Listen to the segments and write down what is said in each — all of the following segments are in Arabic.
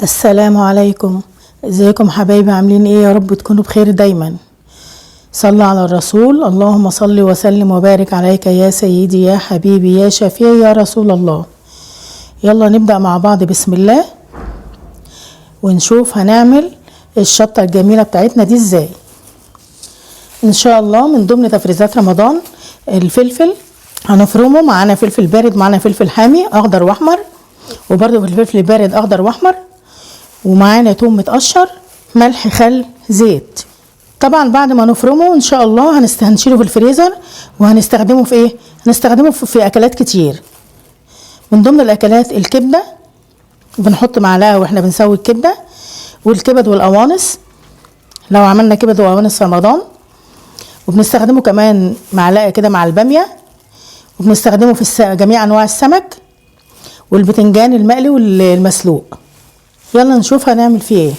السلام عليكم. ازيكم حبايبي؟ عاملين ايه؟ يا رب تكونوا بخير دايما. صلوا على الرسول. اللهم صل وسلم وبارك عليك يا سيدي يا حبيبي يا شفيعي يا رسول الله. يلا نبدأ مع بعض بسم الله ونشوف هنعمل الشطة الجميلة بتاعتنا دي ازاي. ان شاء الله من ضمن تفريزات رمضان الفلفل هنفرمه. معانا فلفل بارد، معانا فلفل حامي اخضر واحمر، وبرده في الفلفل البارد اخضر واحمر، ومعانا توم متقشر، ملح، خل، زيت. طبعا بعد ما نفرمه ان شاء الله هنشيله في الفريزر وهنستخدمه في ايه؟ هنستخدمه في اكلات كتير. من ضمن الاكلات الكبده، بنحط معلقه واحنا بنسوي الكبده، والكبد والقوانص لو عملنا كبد وقوانص في رمضان، وبنستخدمه كمان معلقه كده مع الباميه، وبنستخدمه في جميع انواع السمك والبتنجان المقلي والمسلوق. يلا نشوف هنعمل فيه ايه.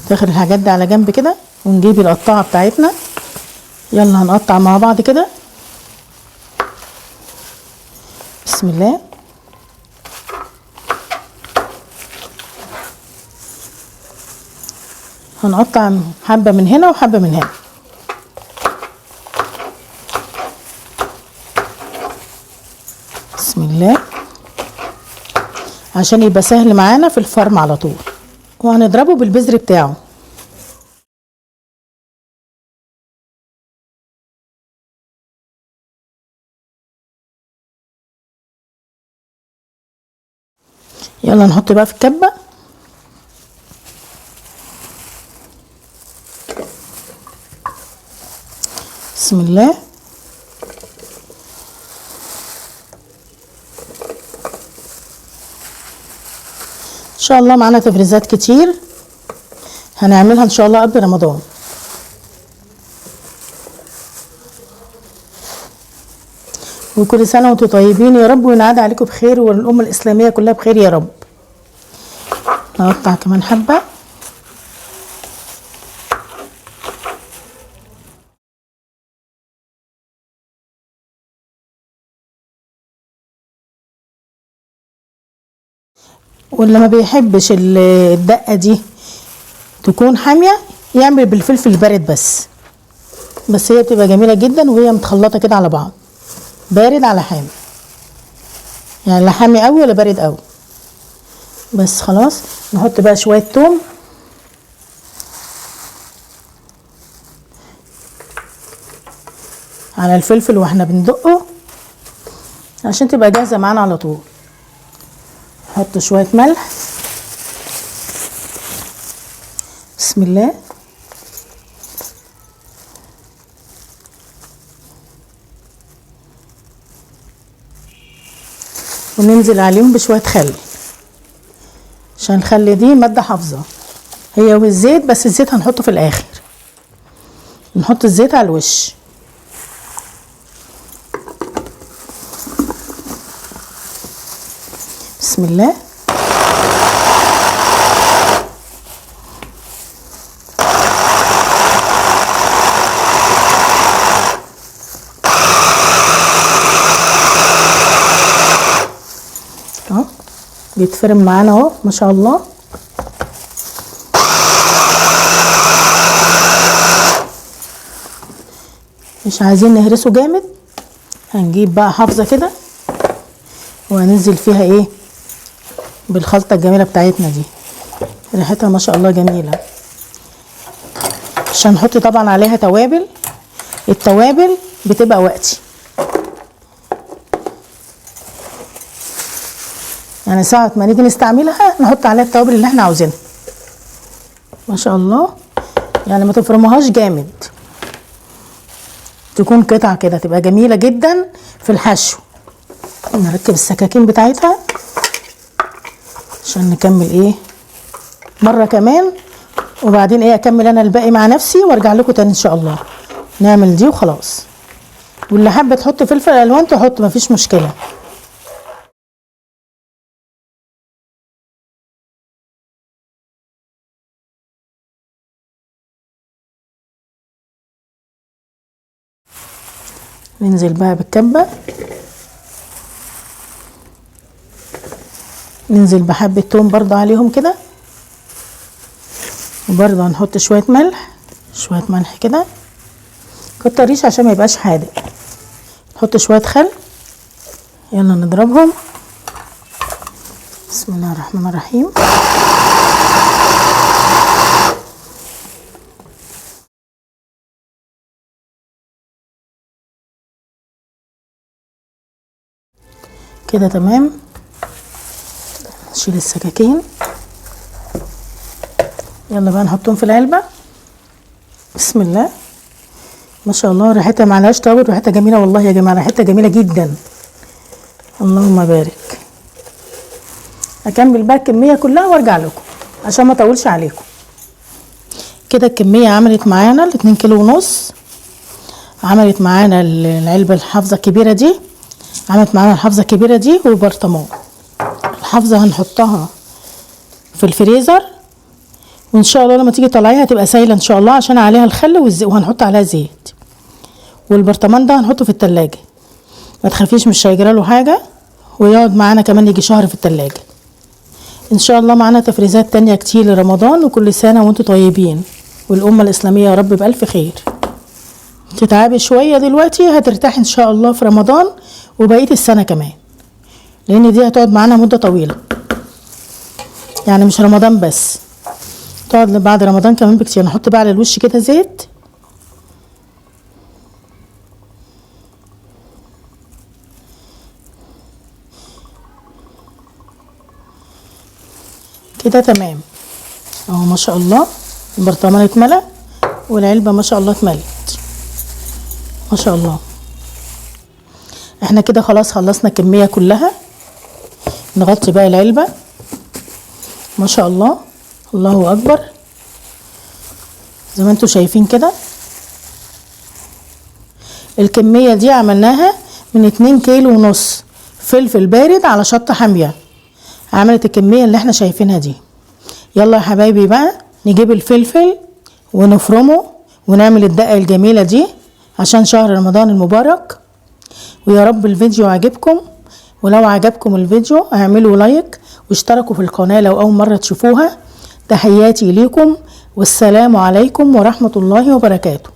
ناخد الحاجات دي على جنب كده ونجيب القطاعه بتاعتنا. يلا هنقطع مع بعض كده. بسم الله. هنقطع حبه من هنا وحبه من هنا. بسم الله، عشان يبقى سهل معانا في الفرم على طول. وهنضربه بالبذر بتاعه. يلا نحط بقى في الكبة. بسم الله. ان شاء الله معانا تفريزات كتير هنعملها ان شاء الله قبل رمضان. وكل سنه وانتم طيبين يا رب، وينعاد عليكم بخير والامه الاسلاميه كلها بخير يا رب. نقطع كمان حبه. واللي ما بيحبش الدقه دي تكون حاميه يعمل بالفلفل البارد بس هي بتبقى جميله جدا وهي متخلطه كده على بعض، بارد على حامي، يعني لا حامي قوي ولا بارد قوي. بس خلاص نحط بقى شويه توم على الفلفل واحنا بندقه عشان تبقى جاهزه معانا على طول. نحط شويه ملح. بسم الله. وننزل عليهم بشويه خل، عشان الخل دي ماده حافظه هي والزيت، بس الزيت هنحطه في الاخر. نحط الزيت على الوش. بسم الله. اهو بيتفرم معانا اهو ما شاء الله. مش عايزين نهرسه جامد، هنجيب بقى حافظه كده وهننزل فيها ايه بالخلطه الجميله بتاعتنا دي. ريحتها ما شاء الله جميله. عشان نحط طبعا عليها توابل. التوابل بتبقى وقتي، يعني ساعة ما نيجي نستعملها نحط عليها التوابل اللي احنا عاوزينها. ما شاء الله، يعني ما تفرموهاش جامد، تكون قطع كده تبقى جميلة جدا في الحشو. نركب السكاكين بتاعتها عشان نكمل ايه مرة كمان، وبعدين ايه اكمل انا الباقي مع نفسي وارجع لكم تاني ان شاء الله. نعمل دي وخلاص. واللي حابة تحط فلفل الوان تحط، مفيش مشكلة. ننزل بقى بالكبة. ننزل بحبة توم برضه عليهم كده وبرضه هنحط شويه ملح، شويه ملح كده، كتريش عشان ما يبقاش حادق. نحط شويه خل، يلا نضربهم. بسم الله الرحمن الرحيم. كده تمام. نشيل السكاكين، يلا بقى نحطهم في العلبة. بسم الله ما شاء الله، ريحتها معلهاش طول، ريحتها جميلة والله يا جماعة، ريحتها جميلة جدا. اللهم بارك. هكمل بقى الكمية كلها وارجع لكم عشان ما اطولش عليكم. كده الكمية عملت معانا 2 كيلو ونص. عملت معانا العلبة الحافظة الكبيرة دي، عملت معانا الحافظة الكبيرة دي وبرطمان. الحافظة هنحطها في الفريزر، وان شاء الله لما تيجي تطلعيها هتبقى سايلة ان شاء الله، عشان عليها الخل وهنحط عليها زيت. والبرطمان ده هنحطه في التلاجة، ما تخافيش مش هيجراله حاجة، ويقعد معانا كمان يجي شهر في التلاجة ان شاء الله. معانا تفريزات تانية كتير لرمضان، وكل سنة وانتم طيبين، والأمة الإسلامية يا رب بألف خير. تتعبي شوية دلوقتي هترتاحي ان شاء الله في رمضان وبقية السنة كمان، لان دي هتقعد معانا مدة طويلة، يعني مش رمضان بس، تقعد بعد رمضان كمان بكتير. نحط بقى على الوش كده زيت، كده تمام اهو. ما شاء الله البرطمان اتملى والعلبة ما شاء الله اتملت ما شاء الله. احنا كده خلاص خلصنا الكمية كلها. نغطي بقى العلبة ما شاء الله، الله اكبر، زي ما انتوا شايفين كده. الكمية دي عملناها من 2 كيلو ونص فلفل بارد على شطة حامية، عملت الكمية اللي احنا شايفينها دي. يلا يا حبايبي بقى نجيب الفلفل ونفرمه ونعمل الدقة الجميلة دي عشان شهر رمضان المبارك. ويا رب الفيديو عجبكم، ولو عجبكم الفيديو اعملوا لايك واشتركوا في القناة لو اول مرة تشوفوها. تحياتي ليكم والسلام عليكم ورحمة الله وبركاته.